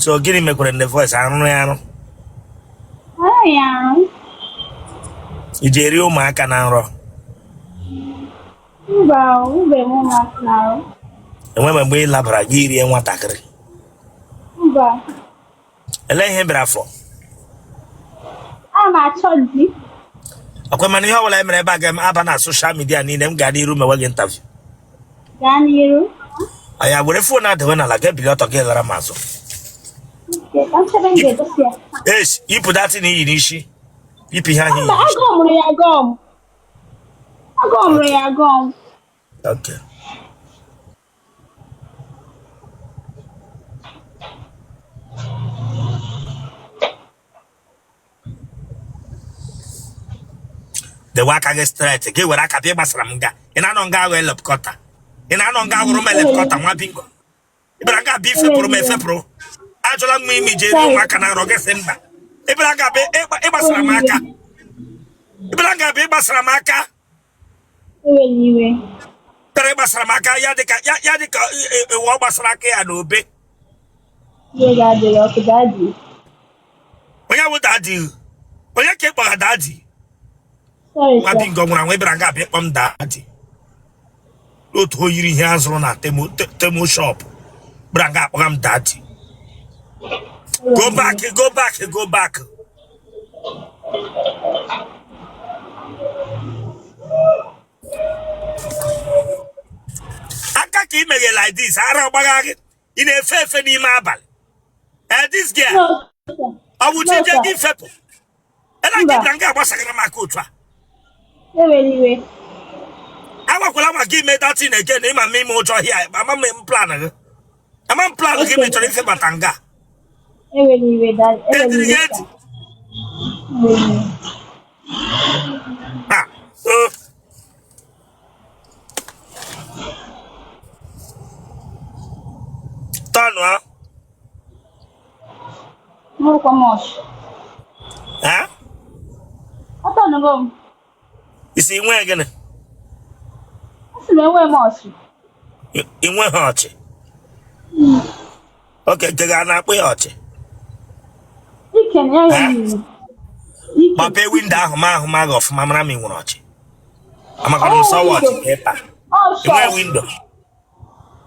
So gịnị mekwere the voice arụrụ ya arụ? Iji eri ụmụaka na nrọ? Mba, ube m ụmụaka na arụ. Enwe mgbe ị labara gị rie nwatakịrị? Mba. Ele ihe bịara afọ? A na-achọ di. Akwa mana ihe ọbụla emere ebe a ga-aba na social media niile m ga-adị iru mewe gị interview. Gaa n'iru. Aya were phone adewe n'ala ga-ebili ọtọ gị lara m azụ. Yes, yipụ datị na iyi n'isi. Yipụ ihe ahụ iyi n'isi. Agọmụrụ ya agọm. Agọmụrụ ya agọm. Okay. The work against straight. Get where I can be Basramga. And I don't go well up cutter. And I don't go room cutter, my bingo. But I got beef for me, Fepro. I told me, Jerry, I can rock a sender. If I got Basramaka. If I got Basramaka. Basramaka, Yadika, Wabasrake, and obey. Daddy. When I would daddy. When I keep my daddy. Sorry, Think of when I went back on daddy. Look who you hands on at Temu shop. Bring up on daddy. Go back. I can't make it like this. I don't bag in a fair penny mabal. And this girl, I would change a gift. And I get Ranga was a gramacutra. Anyway. I will give me that in again. I'm a memo here. I'm a planner. I'm a planner. Give me to the Batanga. Anyway, that. Tanwa. No, come on. Huh? I don't know. You see, where again? In one heart. Okay, take an apple heart. You can hear you. My pay window, my of Mamma Mingochi. I'm going to saw what paper. Oh, In my shop. window.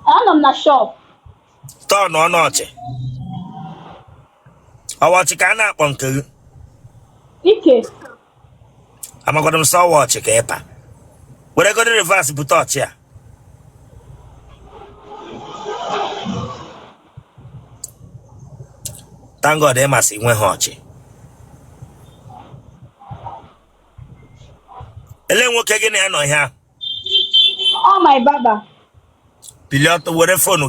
I'm not shop. Turn or not. I watch a can up, uncle. Ike. I'm going to saw watch a paper. What I got to reverse put out here. Thank God, they must see when Hochi. Ellen work again, I know here. Oh, my baba. Pilot, what a phone.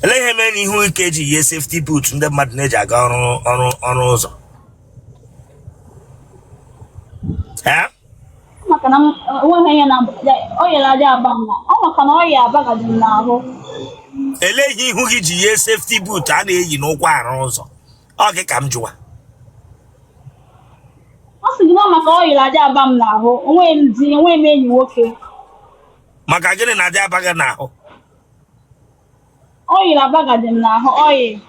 Let him any who kg yes safety boots in the madnaja on Rosa. Huh? One hand oh, you're like that. Oh, can all your bag now. A lady who gives yes safety boot, and you know, why Rosa. Okay, come to her. I said, no, my all you're like that. Now, when you okay. Magagan and Ada Baga now. Oh, you're a bag now. Oil.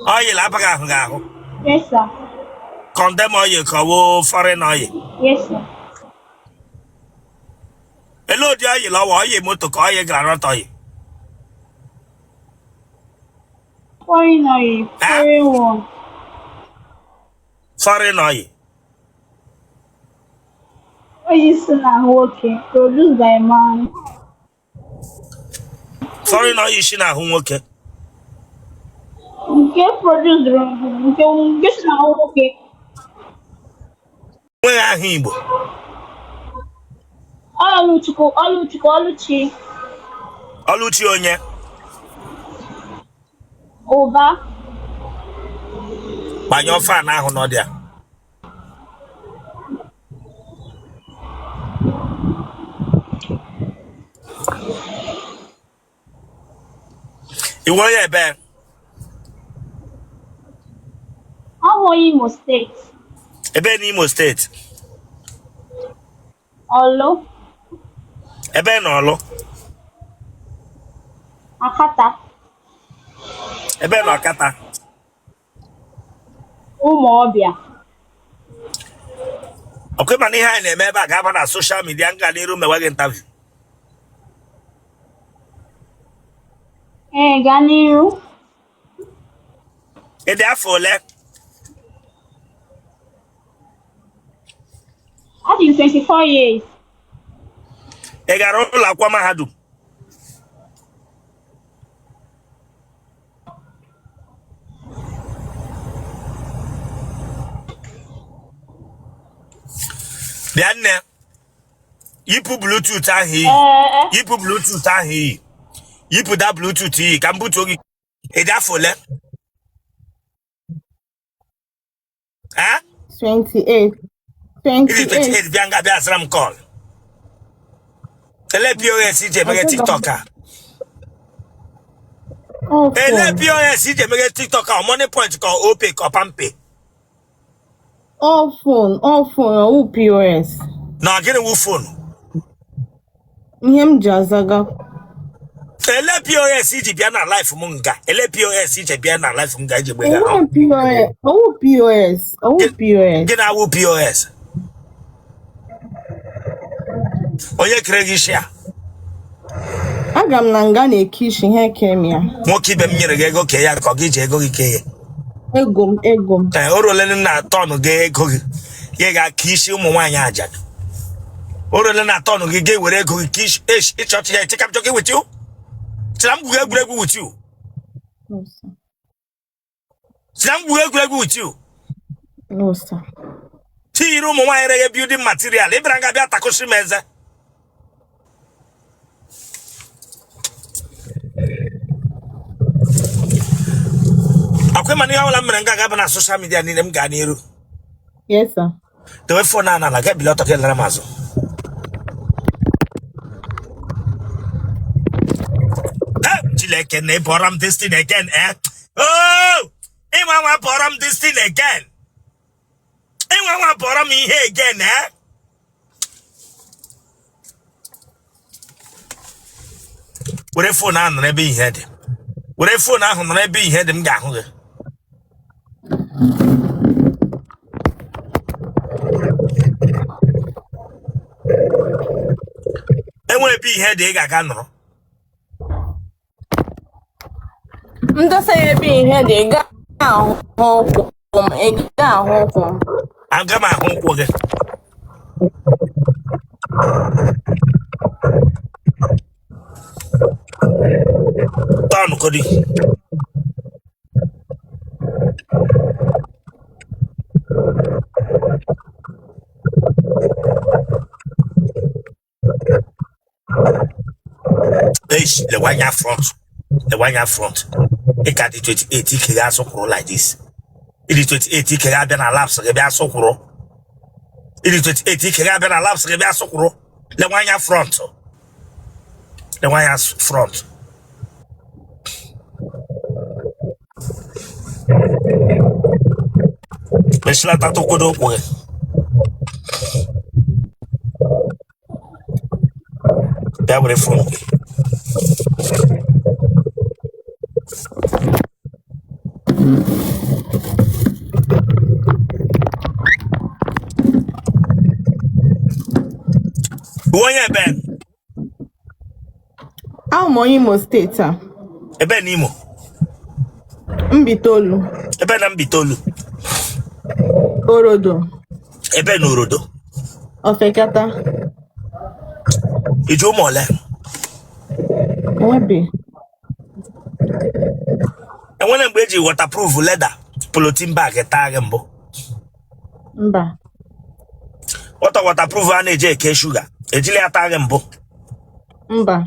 Oil, Abaga. Yes, sir. Condemn oil, cover foreign oil. Yes, sir. Hello, dear, you love oil, motor, oil, granite oil. Foreign oil. Foreign one. Foreign oil. Oh, you still not okay. Produced by a man. Foreign oil, she not okay. Get produced wrong. Get now okay. Where are him? Oluchi. Oluchi onye. Over. By your fan now, no there. You want your bag? How are Imo State? Ebe Imo State. Olo. Ebe na olo. Akata. Ebe na akata. Ụmụ Ọbịa. Okay, man, ihe anyị na-eme ebe a ga-aba na social media nga n'iru mewe gị interview. Gaa n'iru. Ị dị afọ ole? Adị m 24 years. Ị gara ụlọ akwụkwọ mahadum? Bịa nne, yipu Bluetooth ahụ iyi. Yipu Bluetooth ahụ iyi. Yipu da Bluetooth iyi ka m butuo gị. Ị dị afọ ole? 28. Ị dị 28 bịa nga bịa zara m call. Ele POS ije emeghe TikTok a. Ele POS ije emeghe TikTok a, Money Point ka Opay ka Pampe. All phone, all POS. Na gịnị wu phone? Ihe m ji azaga. Ele POS ije bịa na life m nga. Ele POS ije bịa na life m nga ije gbega. All POS. Gịnị awụ POS? Onye kere gị share? Aga m na nga na-ekishi ihe kemia. Nwoke ibe m nyere gị ego ke ya ka ọ gị ji ego gị ke ya. Ego m. O role na tọnụ gị ego gị. Gị ga-aka isi ụmụ nwaanyị ajadu. O role na tọnụ gị ga-ewere ego gị ka ịchọchị ya eche kapịchọ gị with you. Sina m gwuo egwuregwu with you. No, sir. Sina m gwuo egwuregwu with you. No, sir. Tinyere ụmụ nwaanyị reghe building material. Ịbịara nga bịa takụsi m eze. Akwe mani ya wala mere nga ga na social media niile m ga n'iru. Yes, sir. Dewe phone na ga biloto ke lara mazo. Chileke ne boram this thing again, eh? Oh! Iwa wa boram this thing again. Iwa wa boram ihe again, eh? Were phone ahụ n'ebe ihe dị. Were phone ahụ n'ebe ihe dị m ga-ahụ gị. Enwere ebe ihe dị ị ga-aga nọrọ. Ndọsa ebe ihe dị ga ahụ ụkwụ m. Aga m ahụ ụkwụ gị. Tọnụ kodi. The one year front. It got the 28 k like this. It is 28 k na laps ke bia sokuro. It is 28 k na laps ke bia sokuro. The one year front. The one year front. Meshla tato kodo ko. That would front. Onye ben. Imo Imo State a. Ebe n'Imo. Mbitolu. Ebe na Mbitolu. Orodo. Ebe n'Orodo. Ofekata. Ijo mole. Ebe. Enwere mgbe eji waterproof leather polythene bag tag mbụ. Mba. Waterproof a na-eji eke sugar. Ejili ya tag mbụ. Mba.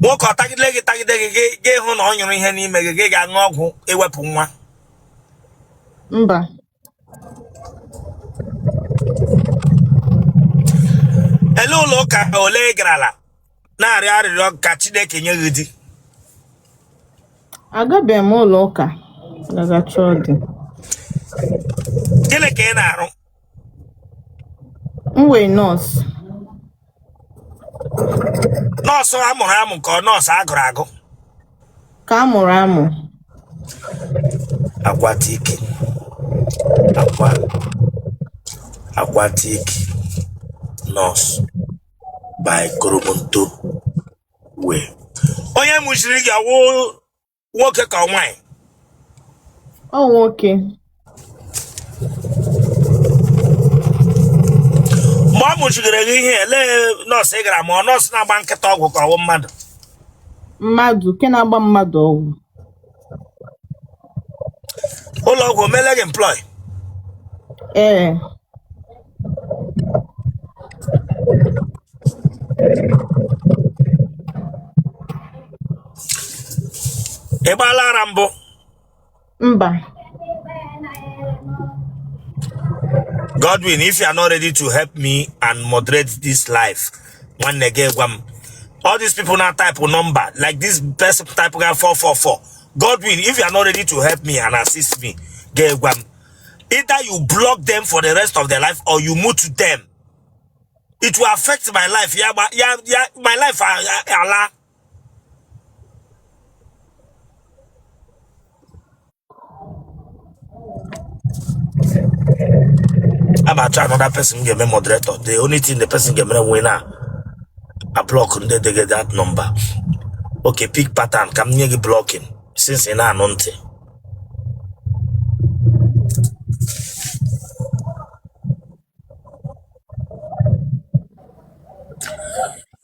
Nwoke ọ tagide gị gị hụ na ọ nyụrụ ihe n'ime gị ga-aṅụ ọgwụ ewepụ nwa. Mba. Ele ụlọ ụka ole garala na-arịọ arịrịọ ka Chineke nye gị di. Agabeghị m ụlọ ụka. Gagachodi. Gịnị ka ị na-arụ? Mwe nurse. Nọọsụ amụrụ amụ ka ọ nọọsụ agụrụ agụ? Ka amụrụ amụ. Aquatic. Aquatic nurse by Koromonto way. Onye mụchiri gị ọwụ nwoke ka nwanyị? Ọ nwoke. Ma ọ mụchigere gị ihe ele nọọsụ ị gara ma ọ nọọsụ na-agba nkịta ọgwụ ka ọwụ mmadụ? Mmadụ ke na-agba mmadụ ọgwụ. Ụlọ ọgwụ mele gị employ? Ee. Ị gbaala ara mbụ? Mba. Godwin, if you are not ready to help me and moderate this life, one negegwam. All these people now type a number, like this person type 444. Godwin, if you are not ready to help me and assist me, gegwam. Either you block them for the rest of their life or you move to them. It will affect my life. Yeah, my life, Allah. I'm about to try another person get me moderator. The only thing the person get me a winner, I block and they get that number. Okay, pick pattern. Come near blocking since in Aunti.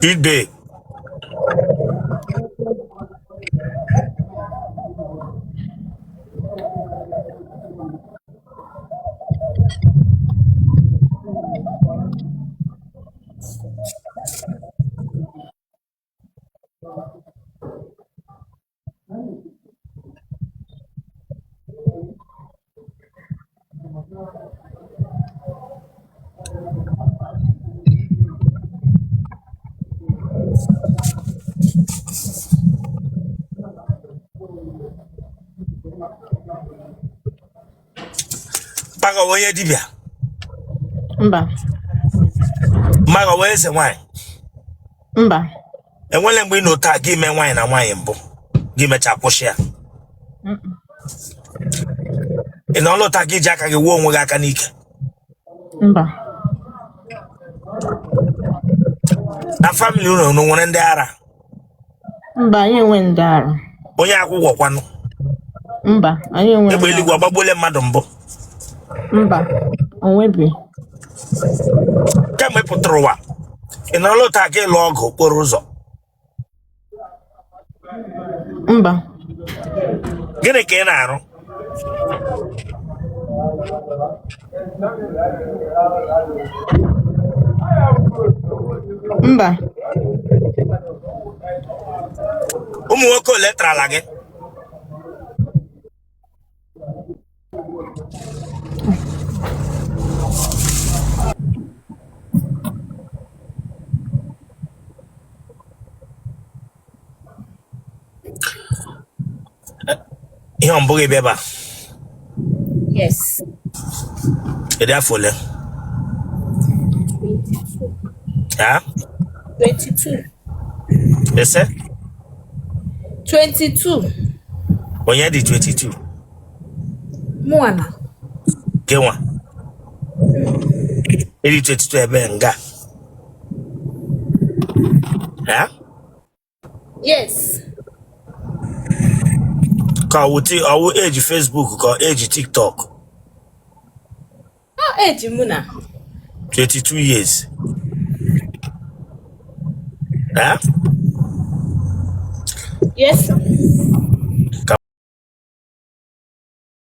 Good day. Maga woye dibia. Mba. Maga woye se wine. Mba. Enwele mgbe no ta gi me wine na wine mbụ. Gi me cha kwụshia. Ina olo ta gi jaka gi wo onwe gị aka n'ike. Mba. Na family unu nwere ndị ara. Mba, anyị enwe ndị ara. Onye akwụkwọ kwanụ. Mba, anyị enwe. Egbe eluigwe agbagbole mmadụ mbụ. Mba, onwebi. Kemgbe pụtara ụwa, ị nọrọ lụta gị lụọ ọgụ okporo ụzọ. Mba. Gịnị ka ị na-arụ? Mba. Ụmụ nwoke ole trala gị? Ihe ọ mbụ gị bịa ebe a? Yes. Ịdị afọ ole? 22. Ya? 22. Ese? 22. Onye dị 22? Mwana. Kenwa? Ịdị 22 ebe nga? Ya? Yes. Ka ọwụ age Facebook ka age TikTok? How age muna? 22 years. Huh? Yes.